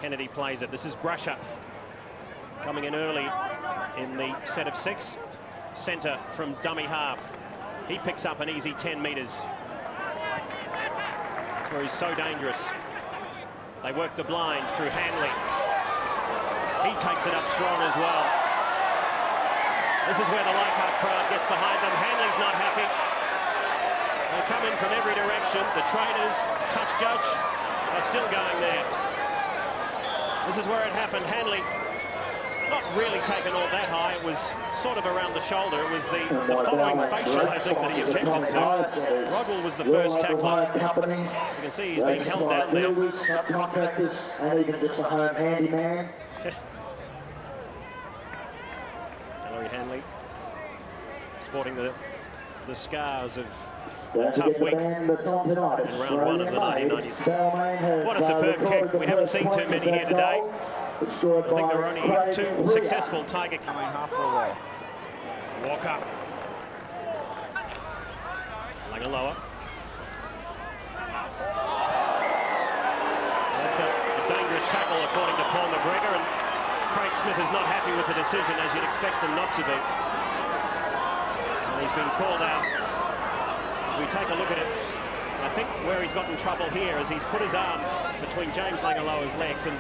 Kennedy plays it. This is Brusher coming in early in the set of 6. Centre from dummy half. He picks up an easy 10 metres. That's where he's so dangerous. They work the blind through Hanley. He takes it up strong as well. This is where the Leichhardt crowd gets behind them. Hanley's not happy. They come in from every direction. The trainers, touch judge, are still going there. This is where it happened. Hanley not really taken all that high. It was sort of around the shoulder. It was the following facial, I think, that he objected to. Rodwell was the first tackler. You can see he's being held down there. Subcontractors and even just a home handyman. Larry Hanley sporting the scars of a tough week in round 1 of the 1990s. What a superb kick. We haven't seen too many here today. I think there were only 2 successful Tiger coming half for a while. Walker. Illawarra. That's a dangerous tackle according to Paul McGregor, and Craig Smith is not happy with the decision, as you'd expect them not to be. And he's been called out. As we take a look at it, I think where he's got in trouble here is he's put his arm between James Illawarra's legs, and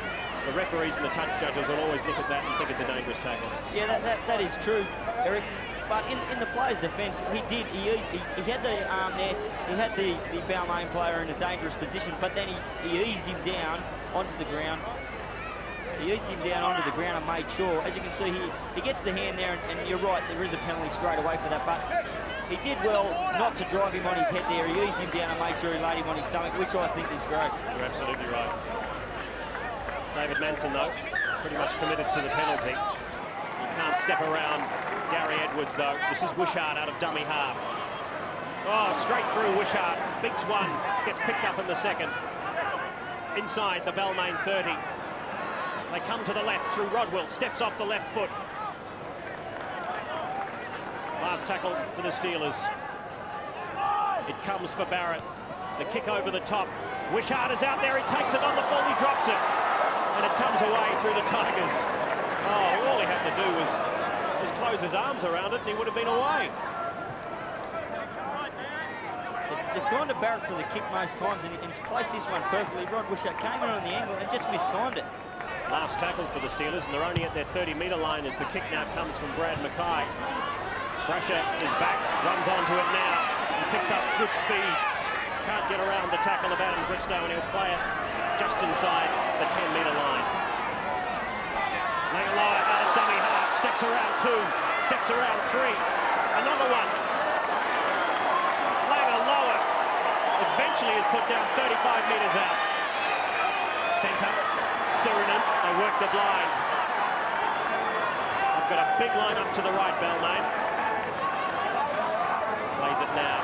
the referees and the touch judges will always look at that and think it's a dangerous tackle. Yeah, that is true, Eric. But in the player's defence, he had the arm there. He had the Balmain player in a dangerous position, but then he eased him down onto the ground. He eased him down onto the ground and made sure, as you can see, he gets the hand there, and you're right, there is a penalty straight away for that, but he did well not to drive him on his head there. He eased him down and made sure he laid him on his stomach, which I think is great. You're absolutely right. David Manson, though, pretty much committed to the penalty. He can't step around Gary Edwards, though. This is Wishart out of dummy half. Oh, straight through Wishart. Beats one, gets picked up in the second. Inside the Balmain 30. They come to the left through Rodwell, steps off the left foot. Last tackle for the Steelers. It comes for Barrett. The kick over the top. Wishart is out there, he takes it on the full, he drops it. And it comes away through the Tigers. Oh, all he had to do was close his arms around it and he would have been away. They've gone to Barrett for the kick most times, and he's placed this one perfectly. Rod Wishart came in on the angle and just mistimed it. Last tackle for the Steelers, and they're only at their 30-metre line as the kick now comes from Brad Mackay. Brusher is back, runs onto it now. He picks up good speed. Can't get around the tackle of Adam Bristow, and he'll play it just inside the 10-metre line. Illawarra out of dummy half, steps around 2, steps around 3. Another one. Illawarra eventually is put down 35 metres out. Centre, Suriname, they work the blind. They've got a big line up to the right, Balmain. Plays it now.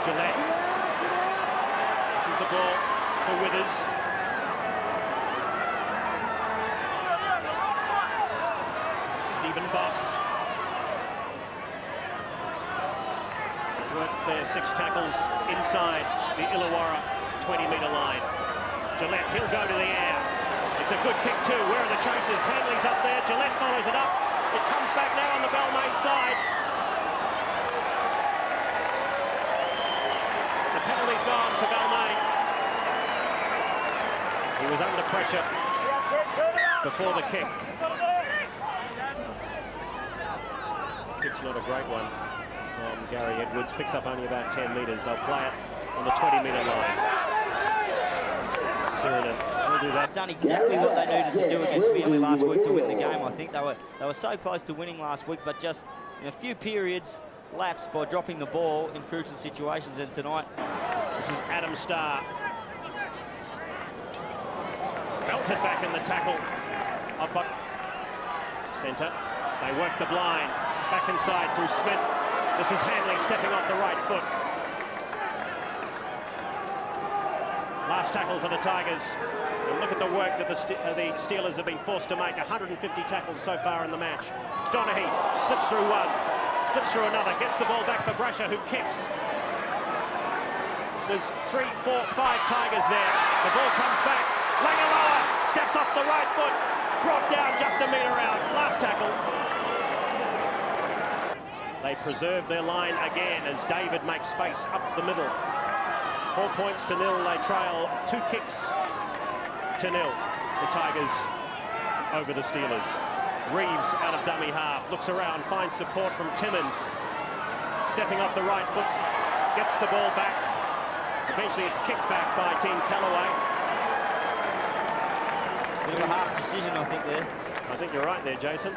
Gillette. This is the ball for Withers. Stephen Boss. Worked their 6 tackles inside the Illawarra 20-metre line. Gillette, he'll go to the air. It's a good kick too. Where are the chasers? Hanley's up there. Gillette follows it up. It comes back now on the Balmain side. The penalty's gone to Balmain. He was under pressure before the kick. Kick's not a great one from Gary Edwards. Picks up only about 10 metres. They'll play it on the 20-metre line. Suriname will do that. They've done exactly what they needed to do against Manly last week to win the game. I think they were so close to winning last week, but just in a few periods lapsed by dropping the ball in crucial situations. And tonight, this is Adam Starr. Belted back in the tackle. Up by centre. They work the blind. Back inside through Smith. This is Hanley stepping off the right foot. Last tackle for the Tigers. And look at the work that the Steelers have been forced to make. 150 tackles so far in the match. Donaghy slips through one, slips through another, gets the ball back for Brusher, who kicks. There's 3, 4, 5 Tigers there. The ball comes back. Illawarra steps off the right foot, brought down just a metre out. Last tackle. They preserve their line again as David makes space up the middle. 4 points to nil. They trail 2 kicks to nil. The Tigers over the Steelers. Reeves out of dummy half, looks around, finds support from Timmins. Stepping off the right foot, gets the ball back. Eventually it's kicked back by Team Callaway. Bit of a harsh decision, I think, there. I think you're right there, Jason.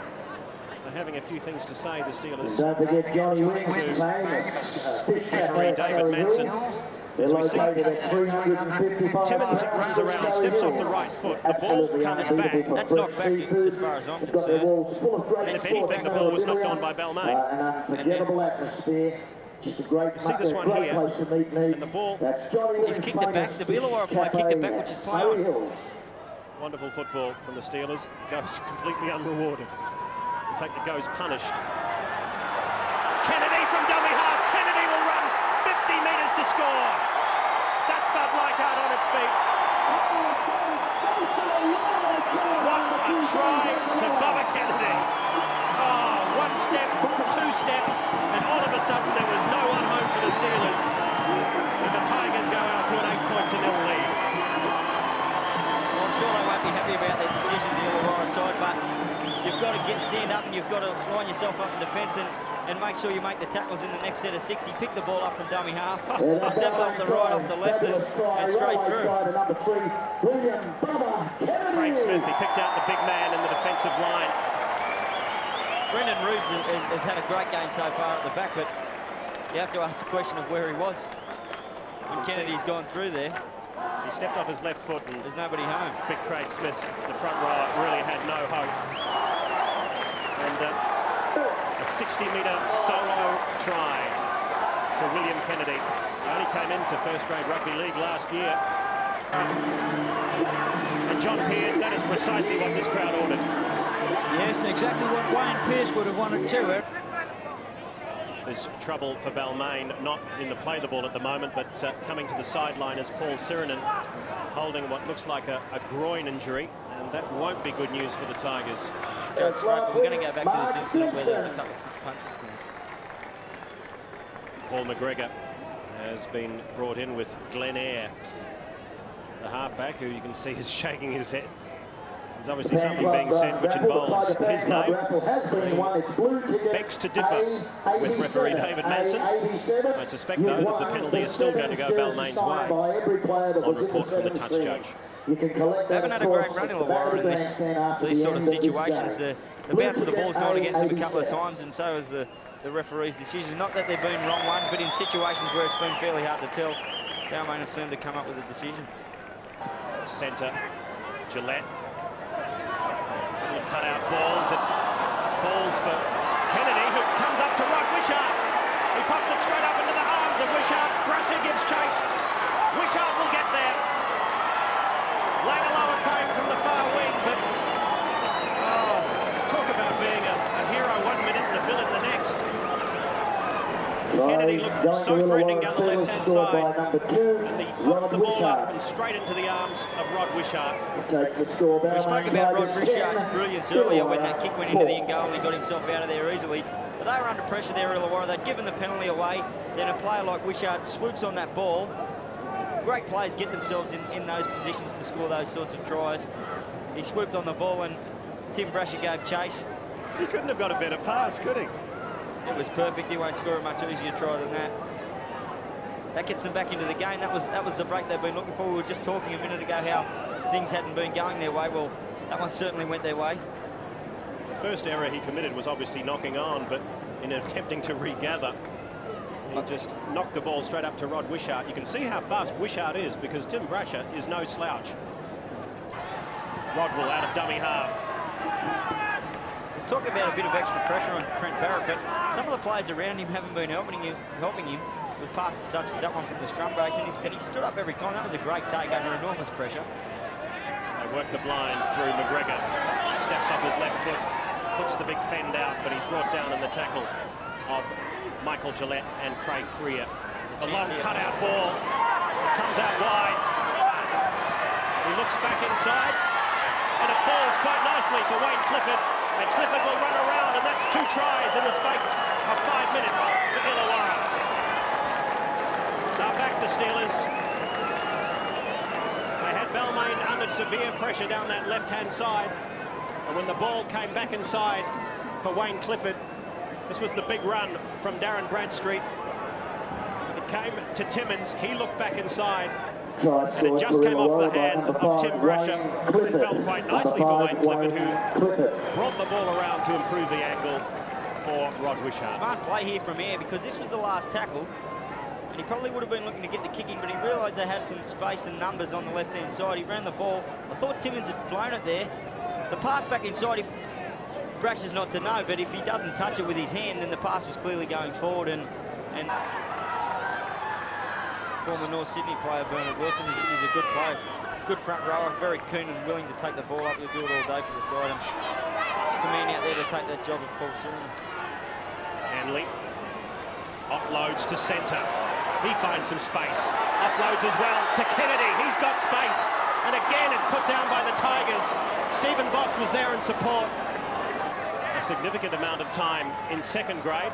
They're having a few things to say, the Steelers. Don't forget Johnny Wings, famous Referee David Manson. As we see, Timmins runs around, steps off the right foot, the ball comes back. That's knocked back as far as I'm concerned. And if anything, the ball was knocked on by Balmain. An unforgettable atmosphere. Just a great, see this one here, and the ball, he's kicked it back. The Illawarra player kicked it back, which is play on. Wonderful football from the Steelers. Goes completely unrewarded. In fact, it goes punished. Kennedy from dummy half. Kennedy will run 50 metres to score. That's got Leichhardt on its feet. What a try to Bubba Kennedy. Oh, 1 step, 2 steps, and all of a sudden there was no one home for the Steelers. And the Tigers go out to an 8-0 lead. Well, I'm sure they won't be happy about their decision, the Illawarra side, but you've got to stand up and you've got to line yourself up in defence and make sure you make the tackles in the next set of 6. He picked the ball up from dummy half, stepped off the right, off the left, and straight through. Craig Smith, he picked out the big man in the defensive line. Brendan Roos has had a great game so far at the back, but you have to ask the question of where he was when Kennedy's gone through there. He stepped off his left foot and there's nobody home. Big Craig Smith, the front row, really had no hope. And a 60-metre solo try to William Kennedy. He only came into first-grade rugby league last year. And John Pearce, that is precisely what this crowd ordered. Yes, exactly what Wayne Pearce would have wanted too. There's trouble for Balmain, not in the play the ball at the moment, but coming to the sideline is Paul Sirinen, holding what looks like a groin injury, and that won't be good news for the Tigers. We're going to go back to this incident where there's a couple of punches. Paul McGregor has been brought in with Glenn Eyre, the halfback, who you can see is shaking his head. There's obviously something being said which involves his name. Begs to differ with referee David Manson. I suspect, though, that the penalty is still going to go Balmain's way on report from the touch judge. They haven't had a great run in Illawarra in these sort of situations. The bounce of the ball's gone against them a couple of times, and so has the referee's decision. Not that they've been wrong ones, but in situations where it's been fairly hard to tell, Balmain have seemed to come up with a decision. Centre, Gillette. Cut out balls, it falls for Kennedy, who comes up to Rod Wishart. He pops it straight up into the arms of Wishart. Brusher gives chase. Wishart will get there. Illawarra came from the far wing, but talk about being a hero 1 minute and a villain the next. Kennedy looked so threatening down the left-hand side, and he popped the ball up and straight into the arms of Rod Wishart. We spoke about Rod Wishart's brilliance earlier when that kick went into the end goal and he got himself out of there easily. But they were under pressure there, Illawarra. They'd given the penalty away. Then a player like Wishart swoops on that ball. Great players get themselves in those positions to score those sorts of tries. He swooped on the ball and Tim Brasher gave chase. He couldn't have got a better pass, could he? It was perfect. He won't score a much easier try than that. That gets them back into the game. That was the break they've been looking for. We were just talking a minute ago how things hadn't been going their way. Well, that one certainly went their way. The first error he committed was obviously knocking on, but in attempting to regather, he just knocked the ball straight up to Rod Wishart. You can see how fast Wishart is because Tim Brasher is no slouch. Rodwell out of dummy half. Talk about a bit of extra pressure on Trent Barrett, but some of the players around him haven't been helping him with passes such as that one from the scrum base, and he stood up every time. That was a great take under enormous pressure. They work the blind through McGregor. Steps off his left foot, puts the big fend out, but he's brought down in the tackle of Michael Gillette and Craig Freer. A long cut-out ball. It comes out wide. He He looks back inside, and it falls quite nicely for Wayne Clifford. And Clifford will run around, and that's 2 tries in the space of 5 minutes for Illawarra. Now back the Steelers. They had Balmain under severe pressure down that left-hand side. And when the ball came back inside for Wayne Clifford, this was the big run from Darren Bradstreet. It came to Timmins. He looked back inside. And it just came off the hand of Tim Brasher. It felt quite nicely for Wayne Clifford, who brought the ball around to improve the angle for Rod Wishart. Smart play here from Air, because this was the last tackle. And he probably would have been looking to get the kicking, but he realised they had some space and numbers on the left-hand side. He ran the ball. I thought Timmins had blown it there. The pass back inside, if Brasher's not to know, but if he doesn't touch it with his hand, then the pass was clearly going forward. And former North Sydney player Bernard Wilson is a good player, good front rower, very keen and willing to take the ball up. He'll do it all day for the side. And it's the man out there to take that job of Paul Soon. Hanley offloads to centre. He finds some space. Offloads as well to Kennedy. He's got space. And again, it's put down by the Tigers. Stephen Boss was there in support. A significant amount of time in 2nd grade.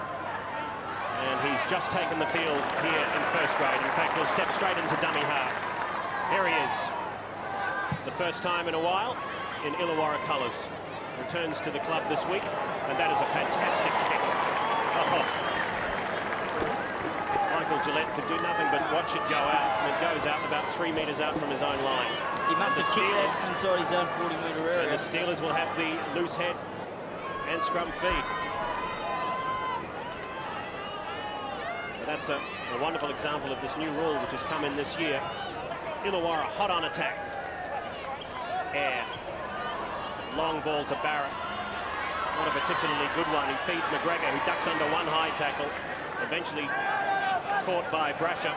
And he's just taken the field here in 1st grade. In fact, he'll step straight into dummy half. There he is. The first time in a while in Illawarra colours. Returns to the club this week. And that is a fantastic kick. Oh. Michael Gillette could do nothing but watch it go out. And it goes out about 3 metres out from his own line. He must have kicked that inside his own 40-metre area. And the Steelers will have the loose head and scrum feed. So that's a wonderful example of this new rule which has come in this year. Illawarra hot on attack. Air. Long ball to Barrett. Not a particularly good one. He feeds McGregor, who ducks under one high tackle. Eventually caught by Brasher.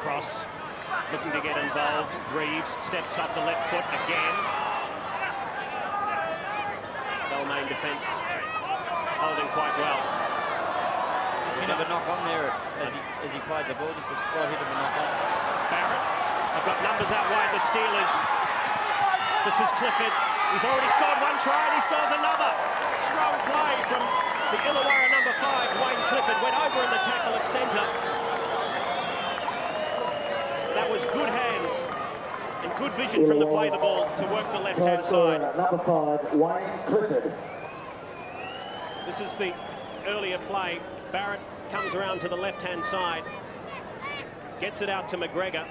Cross, looking to get involved. Reeves steps off the left foot again. Balmain defence holding quite well. Bit of a knock on there as he played the ball, just a slight hit of a knock on. Barrett, I've got numbers out wide, the Steelers. This is Clifford. He's already scored 1 try and he scores another. Strong play from the Illawarra number 5, Wayne Clifford. Went over in the tackle at centre. That was good hands and good vision from the play the ball to work the left-hand side. Number 5, Wayne Clifford. This is the earlier play. Barrett comes around to the left-hand side. Gets it out to McGregor.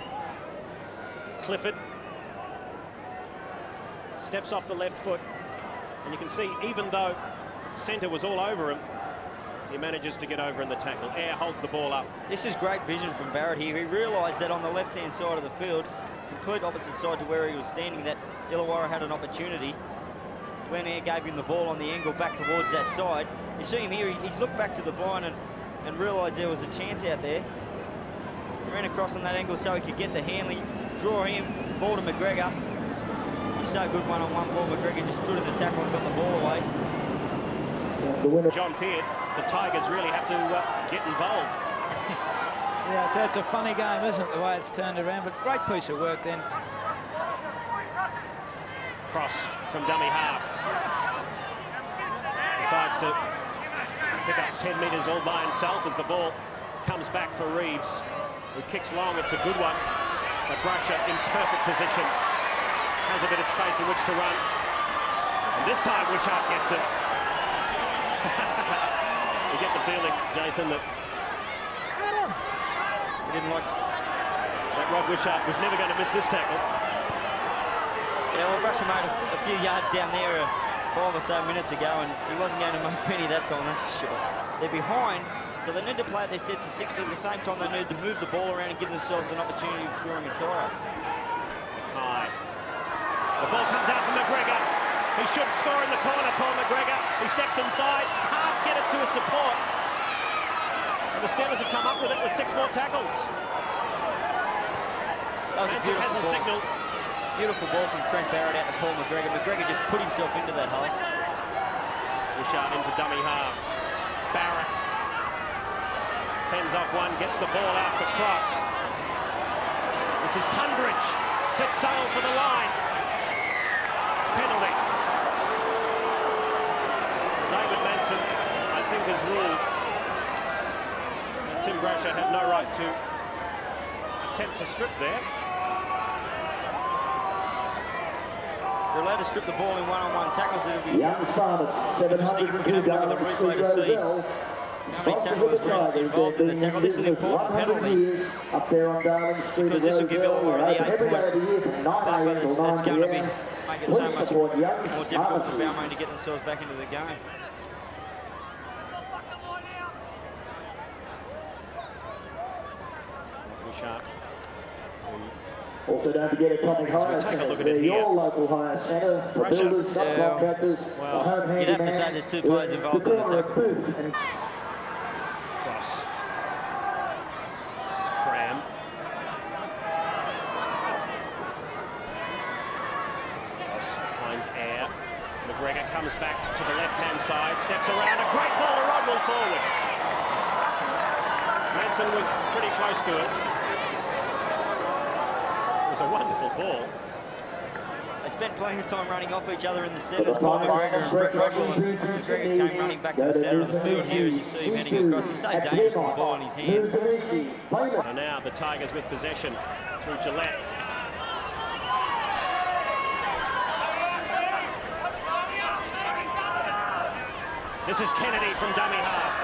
Clifford steps off the left foot. And you can see, even though centre was all over him, he manages to get over in the tackle. Air holds the ball up. This is great vision from Barrett here. He realised that on the left-hand side of the field, complete opposite side to where he was standing, that Illawarra had an opportunity. Glenn Air gave him the ball on the angle back towards that side. You see him here, he's looked back to the blind and realised there was a chance out there. He ran across on that angle so he could get to Hanley, draw him, ball to McGregor. He's so good one-on-one ball. McGregor just stood in the tackle and got the ball away. John Peart, the Tigers really have to get involved. Yeah, that's a funny game, isn't it, the way it's turned around, but great piece of work then. Cross from dummy half. Decides to pick up 10 metres all by himself as the ball comes back for Reeves, who kicks long. It's a good one. But Brasher in perfect position. Has a bit of space in which to run. And this time Wishart gets it. You get the feeling, Jason, that he didn't like that Rod Wishart was never going to miss this tackle. Yeah, well, Brasher made a few yards down there 5 or so minutes ago, and he wasn't going to make any that time, that's for sure. They're behind, so they need to play at their sets of 6, but at the same time they need to move the ball around and give themselves an opportunity of scoring a try. High. The ball comes out from McGregor. He should score in the corner, Paul McGregor. He steps inside, can't get it to a support. And the Steelers have come up with it with 6 more tackles. That was a beautiful hasn't ball. signalled. Beautiful ball from Trent Barrett out to Paul McGregor. McGregor just put himself into that hole. Wishart into dummy half. Barrett fends off one, gets the ball out for Cross. This is Tunbridge. set sail for the line. Penalty. David Manson, I think, has ruled that Tim Brasher had no right to attempt to strip there. You're allowed to strip the ball in one-on-one tackles. It'll be Young Farmers, interesting if we can have a look at the replay to see how many tacklers were involved in the tackle. This is an important penalty up there on Darling Street. because this will give Illawarra the 8-point buffer that's going to make it so much more difficult for Balmain to get themselves back into the game. Sharp. Also, don't forget Atomic Hire take a look at Centre. it They're here. your local hire centre for Pressure. builders, subcontractors, Well, the home handyman. you'd have to say there's two players involved in the tackle. Cross. This is Cram. Cross finds air. McGregor comes back to the left-hand side, steps around. A great ball to Rodwell forward. Manson was pretty close to it. It was a wonderful ball. They spent plenty of time running off each other in the centres. Paul McGregor and Brett Rodwell. McGregor came running back to the centre of the field here, as you see him heading across. He's so dangerous with the ball in his hands. So now the Tigers with possession through Gillette. This is Kennedy from dummy half.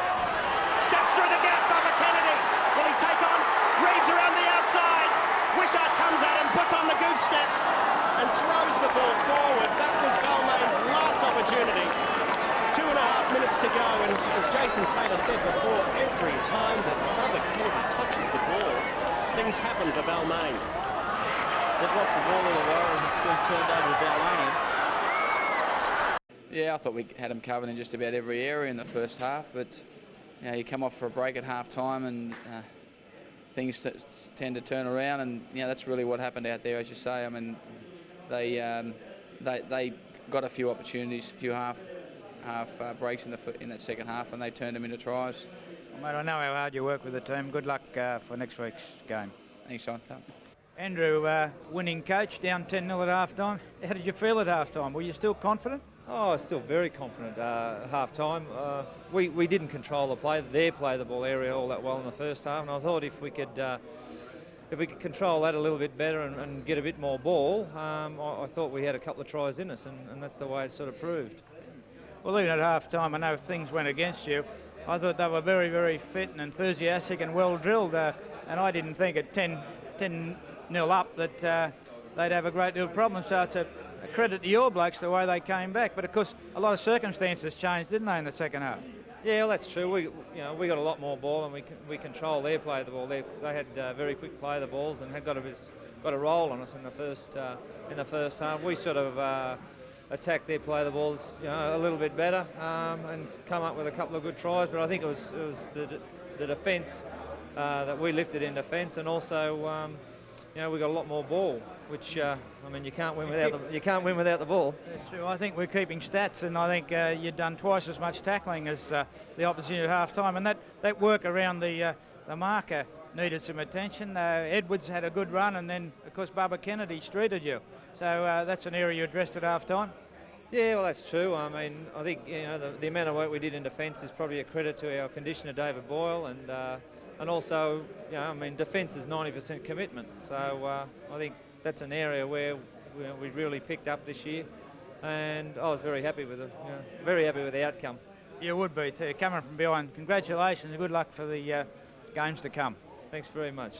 Steps through the gap, Bubba Kennedy. Will he take on? Reeves around the outside. Wishart comes at him, puts on the goof step and throws the ball forward. That was Balmain's last opportunity. 2.5 minutes to go, and as Jason Taylor said before, every time that Bubba Kennedy touches the ball, things happen for Balmain. They've lost the ball a little while as it's been turned over to Balmain. Yeah, I thought we had them covered in just about every area in the first half, but you know, you come off for a break at half time and things tend to turn around, and you know, that's really what happened out there, as you say. I mean, they got a few opportunities, a few half breaks in that second half, and they turned them into tries. Well, mate, I know how hard you work with the team. Good luck for next week's game. Thanks, John. Andrew, winning coach, down 10-0 at half-time. How did you feel at half-time? Were you still confident? Oh, still very confident. Half-time, we didn't control the play. They play the ball area all that well in the first half, and I thought if we could control that a little bit better and get a bit more ball, I thought we had a couple of tries in us, and that's the way it sort of proved. Well, even at half-time, I know things went against you. I thought they were very, very fit and enthusiastic and well drilled, and I didn't think at 10-0 up that they'd have a great deal of problem. So it's a credit to your blokes the way they came back. But of course, a lot of circumstances changed, didn't they, in the second half? Yeah, well, that's true. We got a lot more ball, and we control their play of the ball. They had very quick play of the balls and had got a roll on us in the first half. We sort of attacked their play of the balls, a little bit better, and come up with a couple of good tries. But I think it was the defence that we lifted in defence, and also we got a lot more ball, which I mean, you can't win without the ball. That's true. I think we're keeping stats, and I think you've done twice as much tackling as the opposition at half time, and that work around the marker needed some attention. Edwards had a good run, and then of course Bubba Kennedy streeted you, so that's an area you addressed at half time. Yeah, well, that's true. I mean, I think the amount of work we did in defence is probably a credit to our conditioner David Boyle, and also, I mean, defence is 90% commitment. So I think that's an area where we really picked up this year, and I was very happy with the outcome. You would be too, coming from behind. Congratulations and good luck for the games to come. Thanks very much.